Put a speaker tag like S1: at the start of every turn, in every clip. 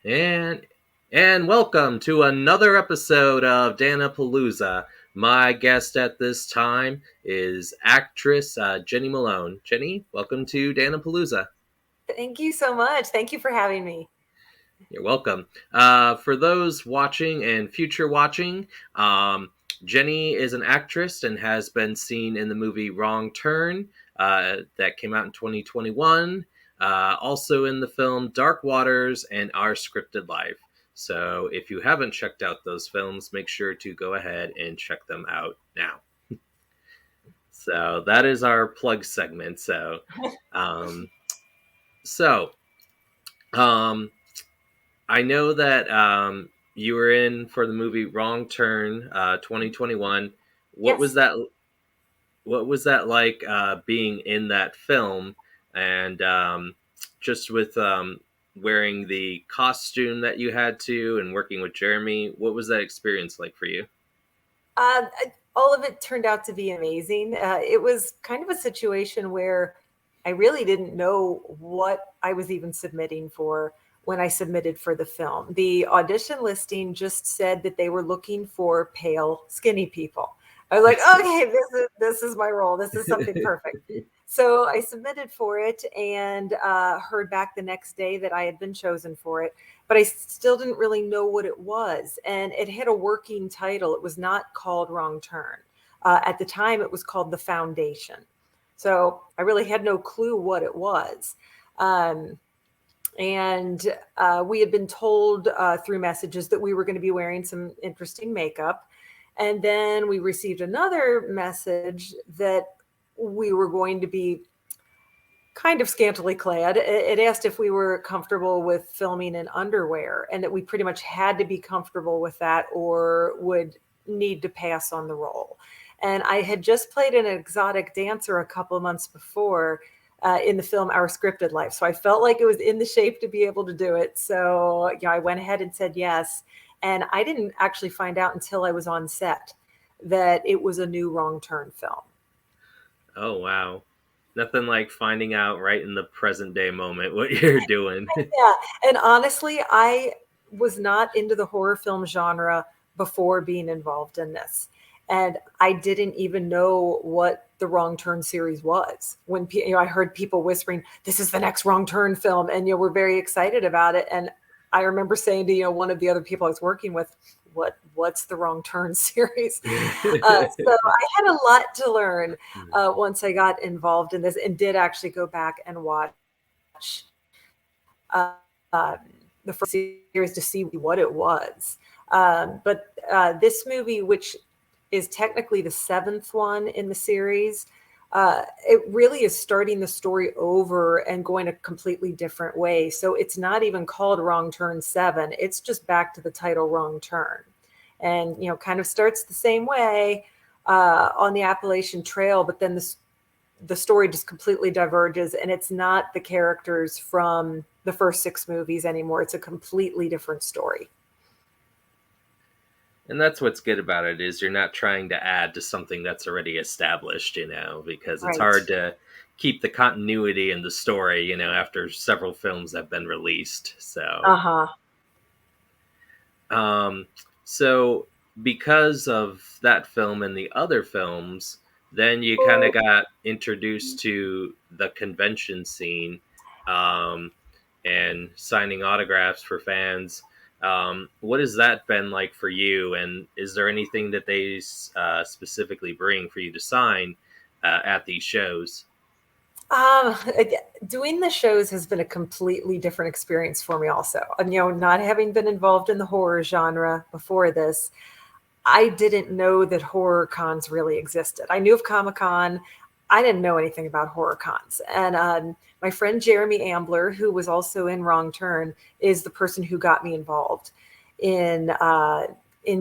S1: And welcome to another episode of Plooza. My guest at this time is actress Jennie Malone. Jennie, welcome to Palooza.
S2: Thank you so much. Thank you for having me.
S1: You're welcome. For those watching and future watching, Jennie is an actress and has been seen in the movie Wrong Turn that came out in 2021. Also in the film Dark Waters and Our Scripted Life. So if you haven't checked out those films, make sure to go ahead and check them out now. So that is our plug segment. Um, so um, I know that you were in for the movie Wrong Turn, 2021. What was
S2: Yes.
S1: that? What was that like being in that film, and just with wearing the costume that you had to, and working with Jeremy? What was that experience like for you?
S2: Uh, all of it turned out to be amazing. It was kind of a situation where I really didn't know what I was even submitting for when I submitted for the film. The audition listing just said that they were looking for pale, skinny people. I was like, okay, this is my role. This is something perfect. So I submitted for it and heard back the next day that I had been chosen for it, but I still didn't really know what it was. And it had a working title. It was not called Wrong Turn. At the time, it was called The Foundation. So I really had no clue what it was. Um, and we had been told through messages that we were going to be wearing some interesting makeup. And then we received another message that we were going to be kind of scantily clad. It asked if we were comfortable with filming in underwear and that we pretty much had to be comfortable with that or would need to pass on the role. And I had just played an exotic dancer a couple of months before in the film Our Scripted Life. So I felt like it was in the shape to be able to do it. So yeah, I went ahead and said yes. And I didn't actually find out until I was on set that it was a new Wrong Turn film.
S1: Oh wow, nothing like finding out right in the present day moment what you're doing.
S2: Yeah, and honestly, I was not into the horror film genre before being involved in this. And I didn't even know what the Wrong Turn series was. When I heard people whispering, "This is the next Wrong Turn film," and we're very excited about it. And I remember saying to one of the other people I was working with, "What's the Wrong Turn series?" So I had a lot to learn once I got involved in this, and did actually go back and watch uh, uh, the first series to see what it was. But this movie, which is technically the seventh one in the series, it really is starting the story over and going a completely different way. So it's not even called Wrong Turn 7. It's just back to the title Wrong Turn. And, kind of starts the same way on the Appalachian Trail, but then the story just completely diverges, and it's not the characters from the first six movies anymore. It's a completely different story.
S1: And that's what's good about it is you're not trying to add to something that's already established, because it's
S2: Right.
S1: hard to keep the continuity in the story, after several films have been released.
S2: Uh-huh.
S1: Um, so because of that film and the other films, then you kind of got introduced to the convention scene, um, and signing autographs for fans. What has that been like for you? And is there anything that they specifically bring for you to sign at these shows?
S2: Doing the shows has been a completely different experience for me also. And, not having been involved in the horror genre before this, I didn't know that horror cons really existed. I knew of Comic-Con. I didn't know anything about horror cons. And my friend Jeremy Ambler, who was also in Wrong Turn, is the person who got me involved in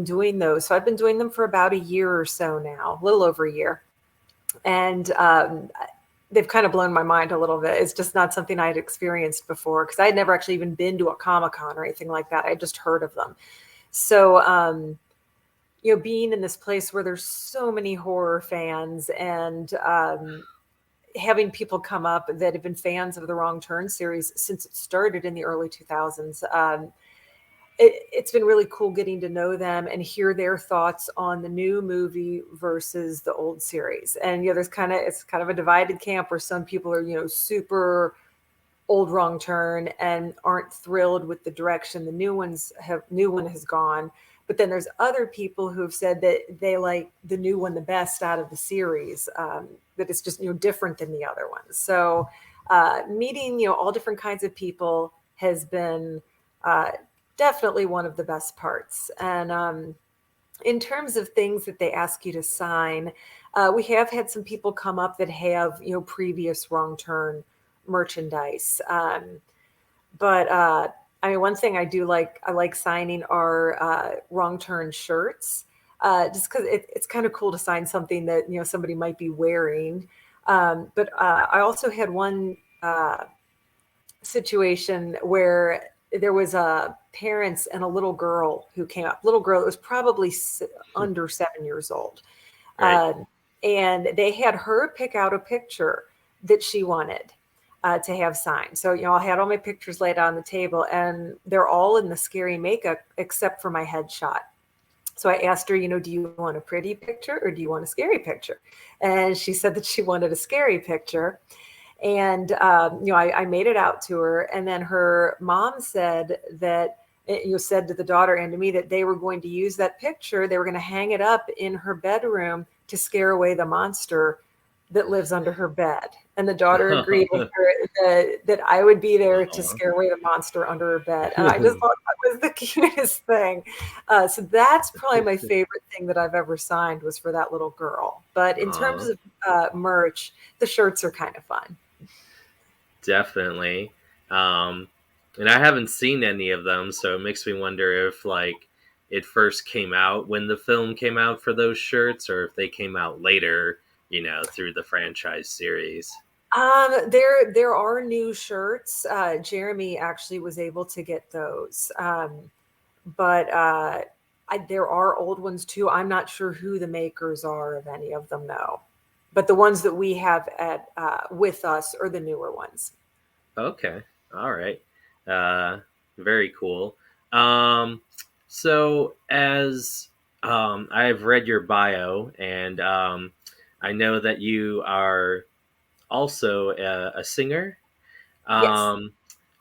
S2: doing those. So I've been doing them for about a year or so now, a little over a year. And they've kind of blown my mind a little bit. It's just not something I had experienced before because I had never actually even been to a Comic-Con or anything like that. I just heard of them. So, being in this place where there's so many horror fans and having people come up that have been fans of the Wrong Turn series since it started in the early 2000s. It's been really cool getting to know them and hear their thoughts on the new movie versus the old series. And it's kind of a divided camp where some people are, super old Wrong Turn and aren't thrilled with the direction the new one has gone. But then there's other people who've said that they like the new one the best out of the series. That it's just different than the other ones. So meeting all different kinds of people has been definitely one of the best parts. And in terms of things that they ask you to sign, we have had some people come up that have previous Wrong Turn merchandise. But I mean, one thing I like signing are Wrong Turn shirts, just because it's kind of cool to sign something that somebody might be wearing. But I also had one situation where there was parents and a little girl who came up. Little girl that was probably under 7 years old,
S1: Right.
S2: uh, and they had her pick out a picture that she wanted to have signed. So I had all my pictures laid out on the table, and they're all in the scary makeup except for my headshot. So I asked her, do you want a pretty picture or do you want a scary picture? And she said that she wanted a scary picture. And I made it out to her, and then her mom said that said to the daughter and to me that they were going to use that picture. They were going to hang it up in her bedroom to scare away the monster that lives under her bed. And the daughter agreed with her that I would be there to
S1: Aw.
S2: scare away the monster under her bed. And I just thought that was the cutest thing. So that's probably my favorite thing that I've ever signed was for that little girl. But in terms
S1: Aw,
S2: of merch, the shirts are kind of fun.
S1: definitely. Um, and I haven't seen any of them, so it makes me wonder if like it first came out when the film came out for those shirts, or if they came out later, through the franchise series.
S2: There are new shirts. Jeremy actually was able to get those, but there are old ones too. I'm not sure who the makers are of any of them, though. But the ones that we have at with us are the newer ones.
S1: Okay. All right. Uh, Very cool. Um, so, as I've read your bio, and I know that you are also a singer.
S2: Yes.
S1: Um,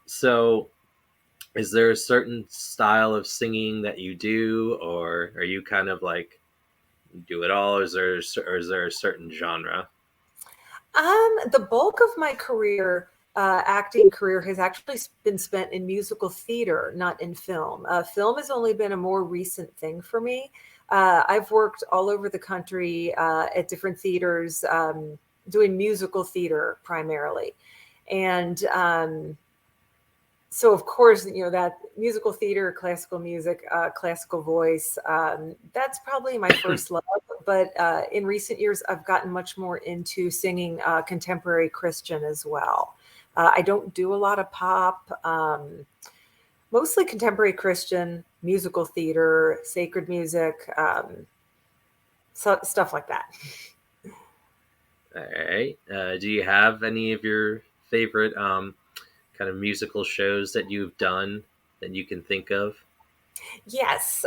S1: so, is there a certain style of singing that you do, or are you kind of like do it all? Or is there a certain genre?
S2: The bulk of my career, acting career, has actually been spent in musical theater, not in film. Film has only been a more recent thing for me. I've worked all over the country at different theaters, doing musical theater primarily. And so, of course, that musical theater, classical music, classical voice, that's probably my first love. But in recent years, I've gotten much more into singing contemporary Christian as well. I don't do a lot of pop, mostly contemporary Christian, musical theater, sacred music, stuff like that.
S1: All right. Do you have any of your favorite kind of musical shows that you've done that you can think of?
S2: Yes.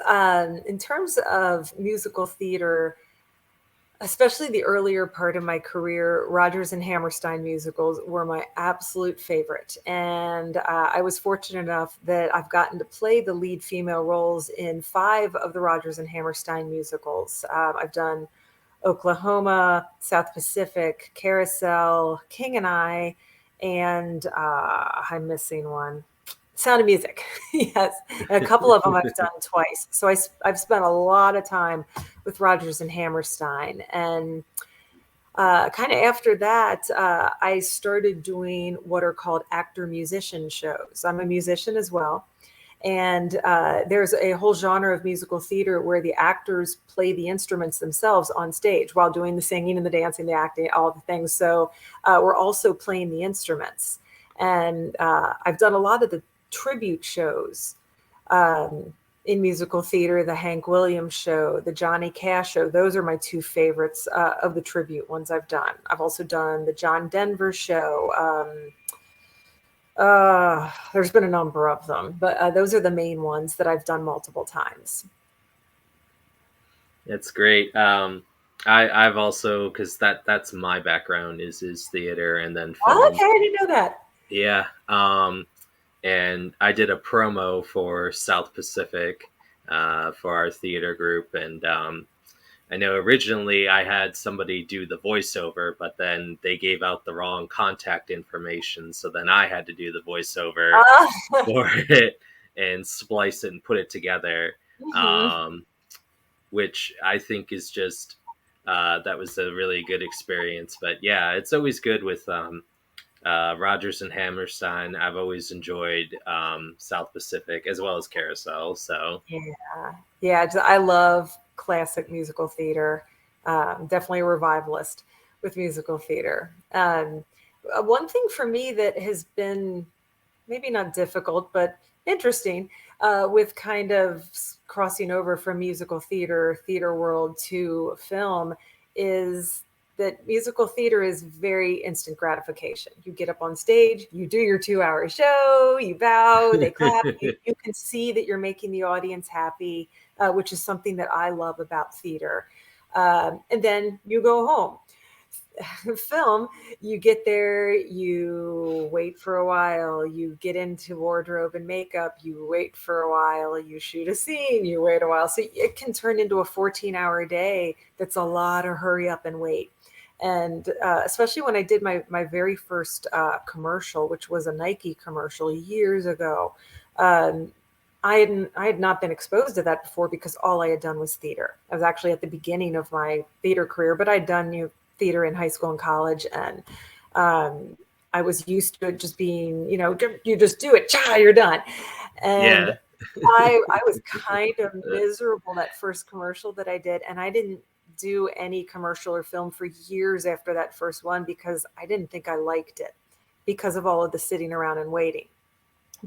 S2: In terms of musical theater, especially the earlier part of my career, Rodgers and Hammerstein musicals were my absolute favorite. And I was fortunate enough that I've gotten to play the lead female roles in 5 of the Rodgers and Hammerstein musicals. I've done Oklahoma, South Pacific, Carousel, King and I, and I'm missing one. Sound of Music. Yes. And a couple of them I've done twice. So I've spent a lot of time with Rodgers and Hammerstein. And kind of after that, I started doing what are called actor musician shows. I'm a musician as well. And there's a whole genre of musical theater where the actors play the instruments themselves on stage while doing the singing and the dancing, the acting, all the things. So we're also playing the instruments. And I've done a lot of the tribute shows um, in musical theater, the Hank Williams show, the Johnny Cash show. Those are my two favorites of the tribute ones I've done. I've also done the John Denver show. There's been a number of them, but those are the main ones that I've done multiple times.
S1: It's great. I've also, because that's my background is theater and then
S2: Oh,
S1: film.
S2: okay, I didn't know that.
S1: Yeah. And I did a promo for South Pacific for our theater group, and I know originally I had somebody do the voiceover, but then they gave out the wrong contact information, so then I had to do the voiceover
S2: Uh,
S1: for it and splice it and put it together.
S2: mhm.
S1: Um, which I think is just that was a really good experience. But yeah, it's always good with Rogers and Hammerstein. I've always enjoyed South Pacific as well as Carousel. So
S2: Yeah, yeah. I love classic musical theater. Definitely a revivalist with musical theater. One thing for me that has been maybe not difficult, but interesting with kind of crossing over from musical theater world to film is that musical theater is very instant gratification. You get up on stage, you do your 2 hour show, you bow, they clap, you can see that you're making the audience happy, which is something that I love about theater. And then you go home. Film, you get there, you wait for a while, you get into wardrobe and makeup, you wait for a while, you shoot a scene, you wait a while. So it can turn into a 14-hour day that's a lot of hurry up and wait. And especially when I did my very first commercial, which was a Nike commercial years ago, um, I had not been exposed to that before because all I had done was theater. I was actually at the beginning of my theater career, but I'd done theater in high school and college, and um, I was used to it just being, you just do it, cha, you're done. And
S1: yeah,
S2: I was kind of miserable that first commercial that I did, and I didn't do any commercial or film for years after that first one because I didn't think I liked it because of all of the sitting around and waiting.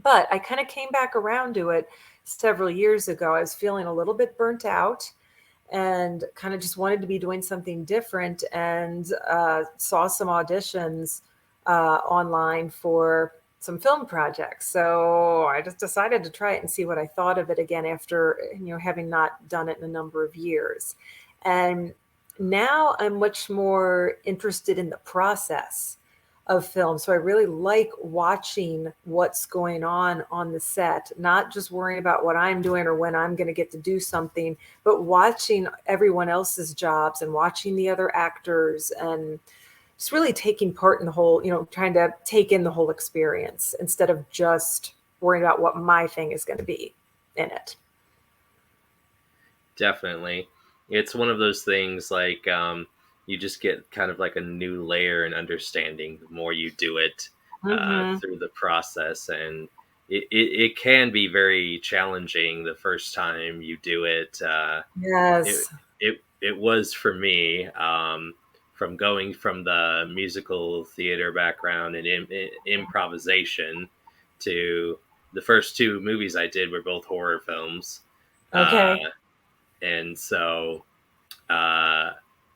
S2: But I kind of came back around to it several years ago. I was feeling a little bit burnt out and kind of just wanted to be doing something different, and saw some auditions online for some film projects. So I just decided to try it and see what I thought of it again after, having not done it in a number of years. And now I'm much more interested in the process of film. So I really like watching what's going on the set, not just worrying about what I'm doing or when I'm going to get to do something, but watching everyone else's jobs and watching the other actors and just really taking part in the whole, trying to take in the whole experience instead of just worrying about what my thing is going to be in it.
S1: definitely. It's one of those things like you just get kind of like a new layer and understanding the more you do it
S2: Hmm.
S1: through the process, and it can be very challenging the first time you do it. It
S2: Yes.
S1: it was for me from going from the musical theater background and improvisation to the first two movies I did were both horror films, uh,
S2: Okay.
S1: and so uh,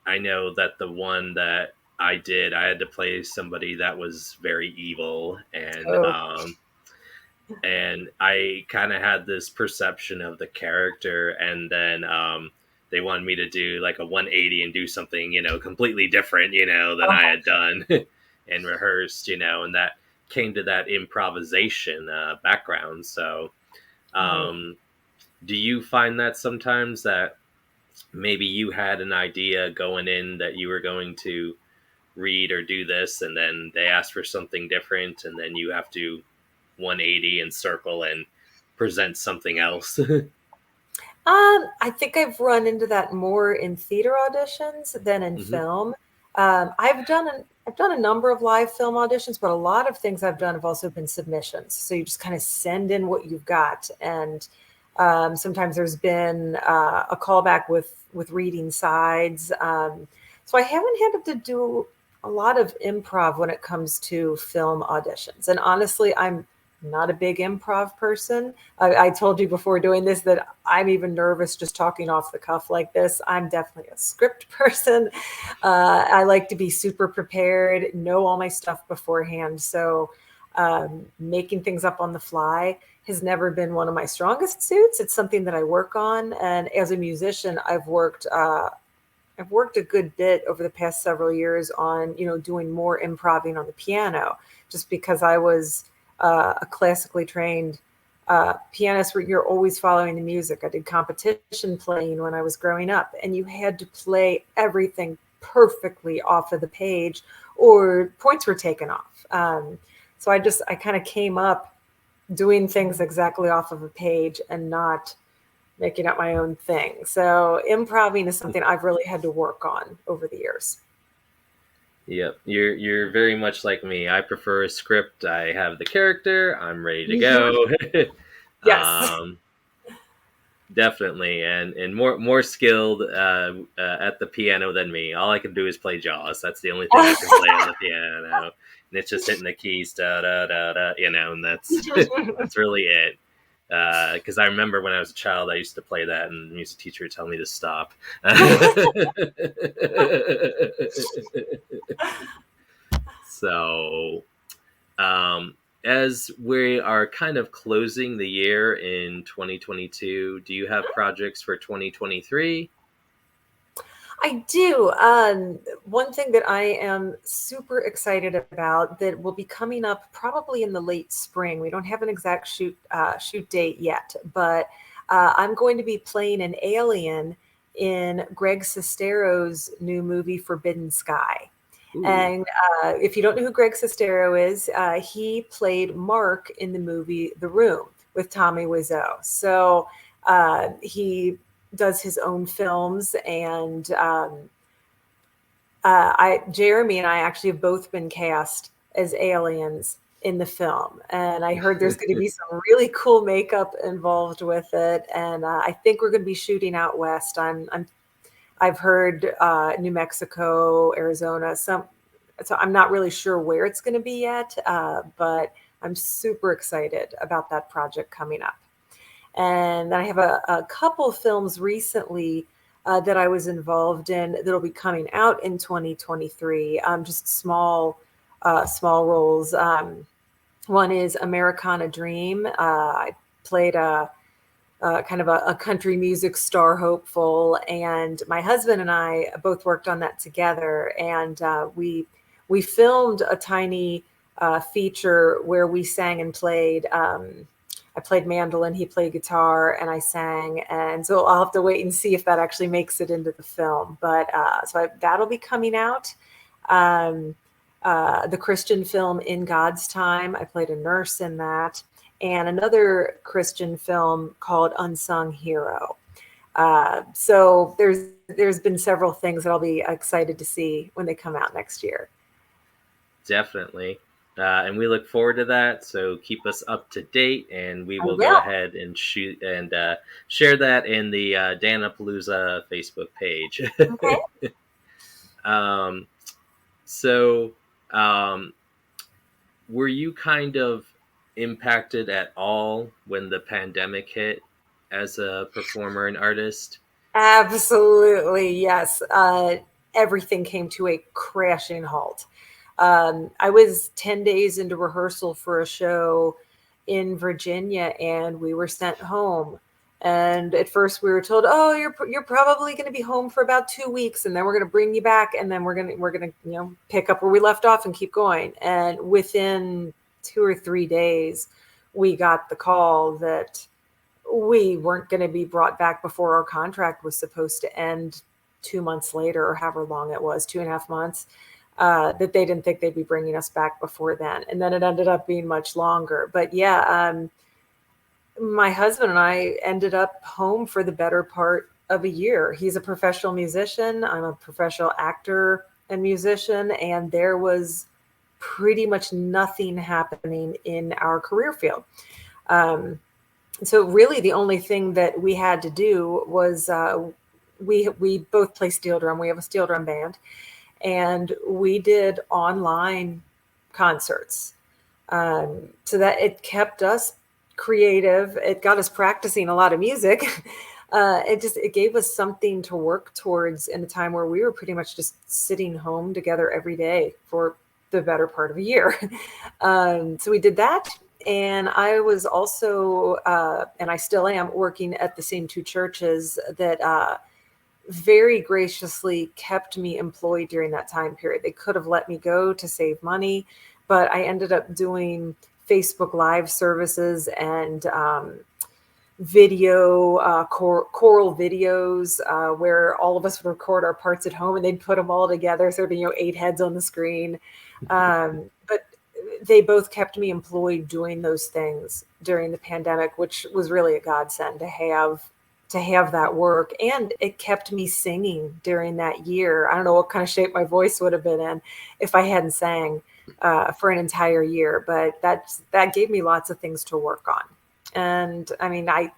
S1: I know that the one that I did, I had to play somebody that was very evil,
S2: Oh,
S1: and I kind of had this perception of the character, and then they wanted me to do like a 180 and do something, completely different, than I had done and rehearsed, and that came to that improvisation background. So,
S2: right.
S1: um, do you find that sometimes that maybe you had an idea going in that you were going to read or do this, and then they asked for something different, and then you have to 180 and circle and present something else?
S2: I think I've run into that more in theater auditions than in
S1: Hmm.
S2: film. I've done a number of live film auditions, but a lot of things I've done have also been submissions. So you just kind of send in what you've got, and sometimes there's been a callback with reading sides. So I haven't had to do a lot of improv when it comes to film auditions, and honestly, I'm not a big improv person. I told you before doing this that I'm even nervous just talking off the cuff like this. I'm definitely a script person. I like to be super prepared, know all my stuff beforehand. So making things up on the fly has never been one of my strongest suits. It's something that I work on. And as a musician, I've worked a good bit over the past several years on, doing more improvising on the piano, just because I was a classically trained pianist where you're always following the music. I did competition playing when I was growing up, and you had to play everything perfectly off of the page or points were taken off. So I kind of came up doing things exactly off of a page and not making up my own thing. So improving is something I've really had to work on over the years.
S1: Yep, you're very much like me. I prefer a script. I have the character. I'm ready to go.
S2: Yes.
S1: um, Definitely, and more skilled at the piano than me. All I can do is play Jaws. That's the only thing I can play on the piano, and it's just hitting the keys, da da da da. And that's that's really it. Because I remember when I was a child, I used to play that, and the music teacher would tell me to stop. So, um, as we are kind of closing the year in 2022, do you have projects for 2023?
S2: I do. One thing that I am super excited about that will be coming up probably in the late spring. We don't have an exact shoot date yet, but I'm going to be playing an alien in Greg Sestero's new movie Forbidden Sky.
S1: Ooh,
S2: And if you don't know who Greg Sestero is, he played Mark in the movie The Room with Tommy Wiseau. So he does his own films, and Jeremy and I actually have both been cast as aliens in the film, and I heard there's going to be some really cool makeup involved with it, and I think we're going to be shooting out west. I've heard New Mexico, Arizona, so I'm not really sure where it's going to be yet, but I'm super excited about that project coming up. And then I have a couple films recently that I was involved in that'll be coming out in 2023. Just small roles. One is Americana Dream. I played kind of a country music star hopeful, and my husband and I both worked on that together. And we filmed a tiny feature where we sang and played. I played mandolin, he played guitar, and I sang. And so I'll have to wait and see if that actually makes it into the film. But that'll be coming out. Um, the Christian film In God's Time, I played a nurse in that, and another Christian film called Unsung Hero. So there's been several things that I'll be excited to see when they come out next year.
S1: definitely. And we look forward to that. So keep us up to date, and we
S2: I
S1: will go
S2: will.
S1: ahead and shoot and share that in the Plooza Facebook page.
S2: Okay.
S1: um, so, um, were you kind of impacted at all when the pandemic hit as a performer and artist?
S2: Absolutely, yes. Everything came to a crashing halt. I was 10 days into rehearsal for a show in Virginia, and we were sent home. And at first we were told, "Oh, you're probably going to be home for about 2 weeks, and then we're going to bring you back, and then we're gonna pick up where we left off and keep going." And within 2 or 3 days, we got the call that we weren't going to be brought back before our contract was supposed to end 2 months later, or however long it was, 2.5 months. That they didn't think they'd be bringing us back before then, and then it ended up being much longer. But yeah, my husband and I ended up home for the better part of a year. He's a professional musician. I'm a professional actor and musician, and there was pretty much nothing happening in our career field. So really, the only thing that we had to do was we both play steel drum. We have a steel drum band, and we did online concerts. So that it kept us creative. It got us practicing a lot of music. It gave us something to work towards in a time where we were pretty much just sitting home together every day for the better part of a year. So we did that. And I was also, and I still am, working at the same two churches that very graciously kept me employed during that time period. They could have let me go to save money, but I ended up doing Facebook Live services and video, choral videos, where all of us would record our parts at home and they'd put them all together. So there'd be, 8 heads on the screen. But they both kept me employed doing those things during the pandemic, which was really a godsend to have that work. And it kept me singing during that year. I don't know what kind of shape my voice would have been in if I hadn't sang for an entire year, but that gave me lots of things to work on. And I mean, I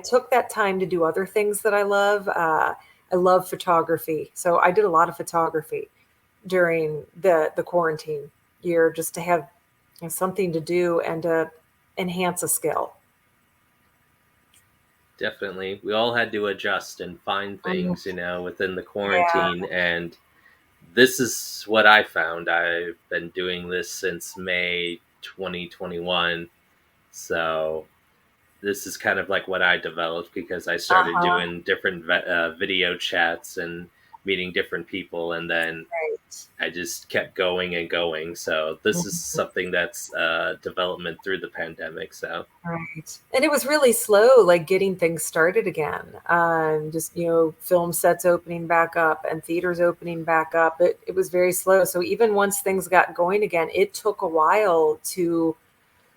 S2: took that time to do other things that I love. I love photography, so I did a lot of photography during the quarantine year, just to have something to do and to enhance a skill.
S1: Definitely. We all had to adjust and find
S2: Mm,
S1: things, within the
S2: yeah.
S1: quarantine. And this is what I found. I've been doing this since May 2021. So this is kind of like what I developed because I started
S2: Uh-huh.
S1: doing different video chats and meeting different people. And then
S2: Right.
S1: I just kept going and going. So this is
S2: Mhm.
S1: something that's development through the pandemic. So
S2: Right. And it was really slow, like getting things started again. Just, film sets opening back up and theaters opening back up. It was very slow. So even once things got going again, it took a while to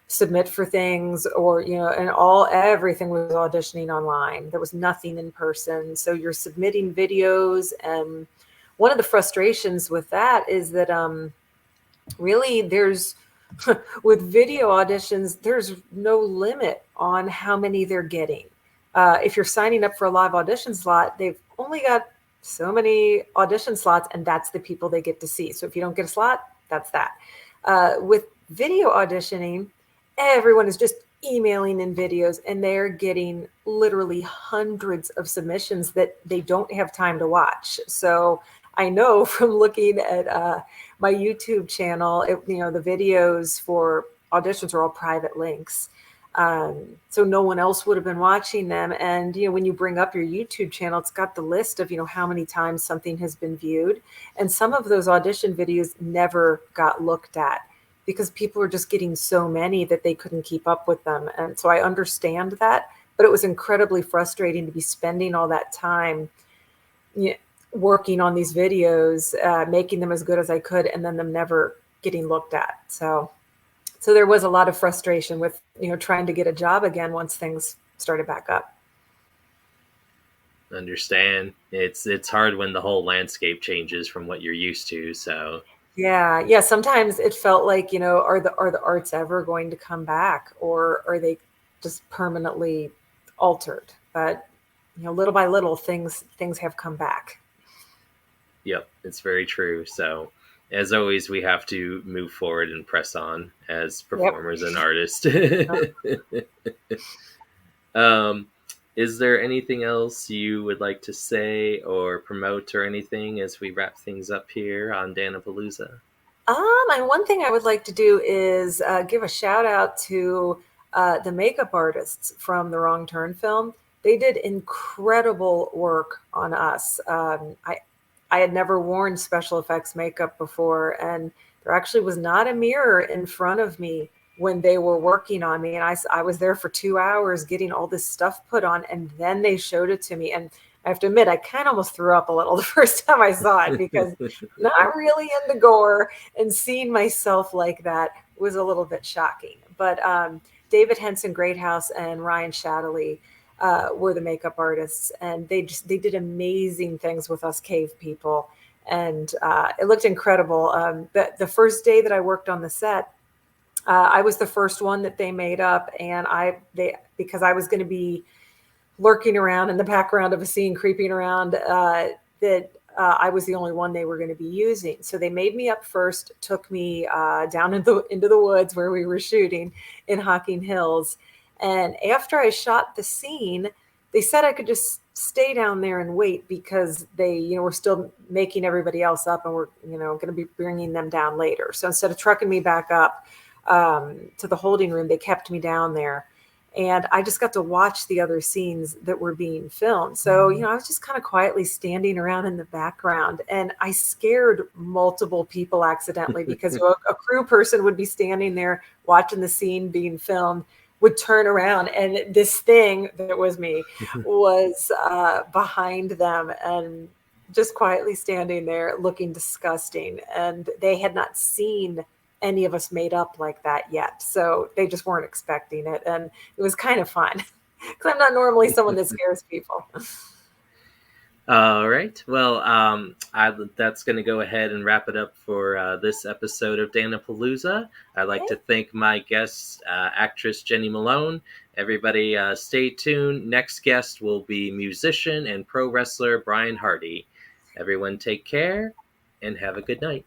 S2: submit for things, or, and everything was auditioning online. There was nothing in person. So you're submitting videos. And one of the frustrations with that is that, really there's with video auditions, there's no limit on how many they're getting. If you're signing up for a live audition slot, they've only got so many audition slots, and that's the people they get to see. So if you don't get a slot, that's that. With video auditioning, everyone is just emailing in videos, and they're getting literally hundreds of submissions that they don't have time to watch. So I know from looking at my YouTube channel, the videos for auditions are all private links. So no one else would have been watching them. And, when you bring up your YouTube channel, it's got the list of, how many times something has been viewed. And some of those audition videos never got looked at because people were just getting so many that they couldn't keep up with them. And so I understand that, but it was incredibly frustrating to be spending all that time, you know, working on these videos, making them as good as I could, and then them never getting looked at. So there was a lot of frustration with, trying to get a job again once things started back up.
S1: understand it's hard when the whole landscape changes from what you're used to. So
S2: Yeah, yeah. Sometimes it felt like, are the arts ever going to come back, or are they just permanently altered? But, little by little, things have come back.
S1: yep, it's very true. So as always, we have to move forward and press on as
S2: Yep.
S1: performers and artists. um, is there anything else you would like to say or promote or anything as we wrap things up here on Danapalooza?
S2: And one thing I would like to do is give a shout out to the makeup artists from the Wrong Turn film. They did incredible work on us. I had never worn special effects makeup before, and there actually was not a mirror in front of me when they were working on me. And I was there for 2 hours getting all this stuff put on, and then they showed it to me. And I have to admit, I kind of almost threw up a little the first time I saw it because not really into gore, and seeing myself like that was a little bit shocking. But David Henson Greathouse and Ryan Shadley were the makeup artists, and they did amazing things with us cave people, and it looked incredible. The first day that I worked on the set, I was the first one that they made up, and they because I was going to be lurking around in the background of a scene, creeping around. That I was the only one they were going to be using. So they made me up first, took me down into the woods where we were shooting in Hocking Hills. And after I shot the scene, they said I could just stay down there and wait because they, were still making everybody else up and we're, going to be bringing them down later. So instead of trucking me back up to the holding room, they kept me down there. And I just got to watch the other scenes that were being filmed. So, I was just kind of quietly standing around in the background, and I scared multiple people accidentally because a crew person would be standing there watching the scene being filmed, would turn around, and this thing that was me was behind them and just quietly standing there looking disgusting. And they had not seen any of us made up like that yet. So they just weren't expecting it. And it was kind of fun because I'm not normally someone that scares people.
S1: All right. Well, that's going to go ahead and wrap it up for this episode of Dana Palooza. I'd like to thank my guest, actress Jennie Malone. Everybody, stay tuned. Next guest will be musician and pro wrestler Brian Hardy. Everyone, take care and have a good night.